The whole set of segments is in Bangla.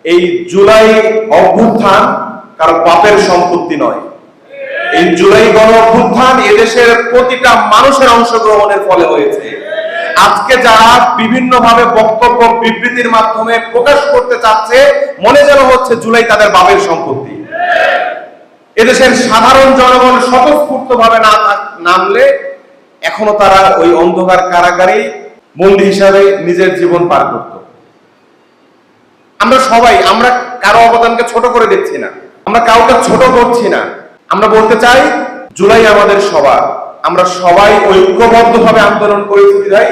এই জুলাই অভ্যুত্থান কারো বাপের সম্পত্তি নয়। এই জুলাই গণ অভ্যুত্থান এদেশের প্রতিটা মানুষের অংশগ্রহণের ফলে হয়েছে। আজকে যারা বিভিন্ন ভাবে বক্তব্য বিবৃতির মাধ্যমে প্রকাশ করতে চাচ্ছে, মনে যেন হচ্ছে জুলাই তাদের বাপের সম্পত্তি। এদেশের সাধারণ জনগণ স্বতঃস্ফূর্ত ভাবে না নামলে এখনো তারা ওই অন্ধকার কারাগারেই বন্দী হিসাবে নিজের জীবন পার করত। আমরা কারো অবদানকে ছোট করে দেখছি না, আমরা কাউকে ছোট করছি না। আমরা বলতে চাই জুলাই আমাদের সবার, আমরা সবাই ঐক্যবদ্ধভাবে আন্দোলন করেছি বিধায়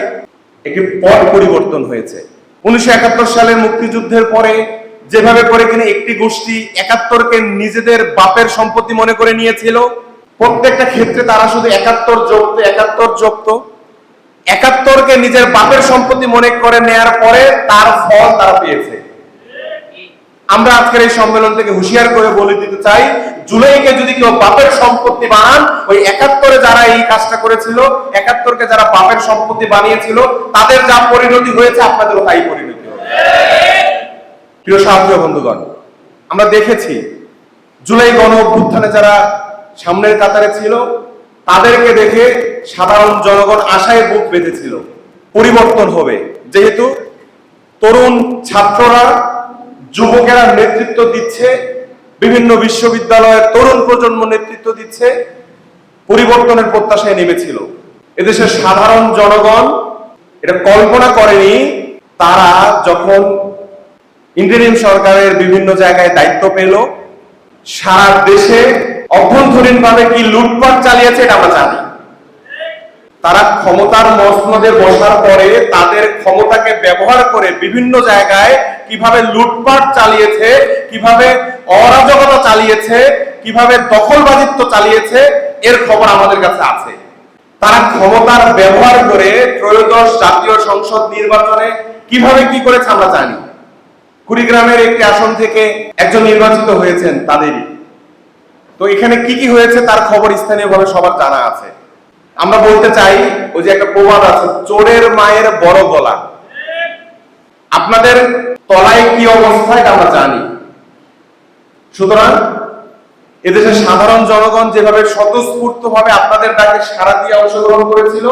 একটি পট পরিবর্তন হয়েছে। 1971 সালের মুক্তিযুদ্ধের পরে যেভাবে করে কিনা একটি গোষ্ঠী 71কে নিজেদের বাপের সম্পত্তি মনে করে নিয়েছিল, প্রত্যেকটা ক্ষেত্রে তারা শুধু 71কে নিজের বাপের সম্পত্তি মনে করে নেয়ার পরে তার ফল তারা পেয়েছে। আমরা আজকের এই সম্মেলন থেকে হুঁশিয়ার করে বলে দিতে চাই, জুলাইকে যদি কেউ বাপের সম্পত্তি বানান, ওই 71-এ যারা এই কাজটা করেছিল, 71কে যারা বাপের সম্পত্তি বানিয়েছিল, তাদের যা পরিণতি হয়েছে আপনাদেরও তাই পরিণতি হবে। প্রিয় সাথী বন্ধুগণ, আমরা দেখেছি জুলাই গণ অভ্যুত্থানে যারা সামনের কাতারে ছিল, তাদেরকে দেখে সাধারণ জনগণ আশায় বুক বেঁধেছিল পরিবর্তন হবে। যেহেতু তরুণ ছাত্ররা, যুবকেরা নেতৃত্ব দিচ্ছে, বিভিন্ন বিশ্ববিদ্যালয়ের তরুণ প্রজন্ম নেতৃত্ব দিচ্ছে, পরিবর্তনের প্রত্যাশায় নেমেছিল। এদেশের সাধারণ জনগণ এটা কল্পনা করেনি, তারা যখন ইন্টারিম সরকারের বিভিন্ন জায়গায় দায়িত্ব পেল, সারা দেশে অভ্যন্তরীণভাবে কি লুটপাট চালিয়েছে এটা আমরা জানি। তারা ক্ষমতার মসনদে বসার পরে তাদের ক্ষমতাকে ব্যবহার করে বিভিন্ন জায়গায় কিভাবে লুটপাট চালিয়েছে, কিভাবে অরাজকতা চালিয়েছে, কিভাবে দখলবাজিত্ব চালিয়েছে, এর খবর আমাদের কাছে আছে। তারা ক্ষমতার ব্যবহার করে ত্রয়োদশ জাতীয় সংসদ নির্বাচনে কিভাবে কি করেছে আমরা জানি। কুড়িগ্রামের একটি আসন থেকে একজন নির্বাচিত হয়েছেন তাদেরই। তো এখানে কি কি হয়েছে তার খবর স্থানীয়ভাবে সবার জানা আছে। আমরা বলতে চাই, ওই যে একটা প্রবাদ আছে, চোরের মায়ের বড় গলা। আপনাদের তলায় কি অবস্থা এটা আমরা জানি। সুতরাং এদেশের সাধারণ জনগণ যেভাবে স্বতঃস্ফূর্ত ভাবে আপনাদের ডাকে সাড়া দিয়ে অংশগ্রহণ করেছিল,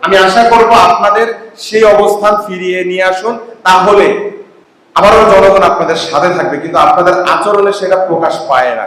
আমি আশা করব আপনাদের সেই অবস্থান ফিরিয়ে নিয়ে আসুন। তাহলে আবারও জনগণ আপনাদের সাথে থাকবে, কিন্তু আপনাদের আচরণে সেটা প্রকাশ পায় না।